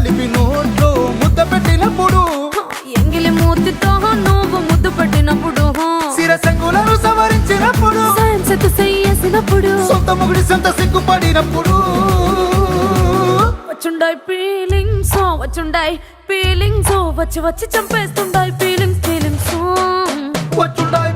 కలిపి నోట్లో ముద్ద పెట్టినప్పుడు ఎంగిలి మూతితో నువ్వు ముద్దు పెట్టినప్పుడు శిరసంగులను సవరించినప్పుడు సైన్సెత్ చేసినప్పుడు సొంత ముగుడి సొంత సిగ్గుపడినప్పుడు వచ్చుండాయి ఫీలింగ్స్ వచ్చుండాయి ఫీలింగ్స్ వచ్చి వచ్చి చంపేస్తుండాయి ఫీలింగ్స్ వచ్చుండాయి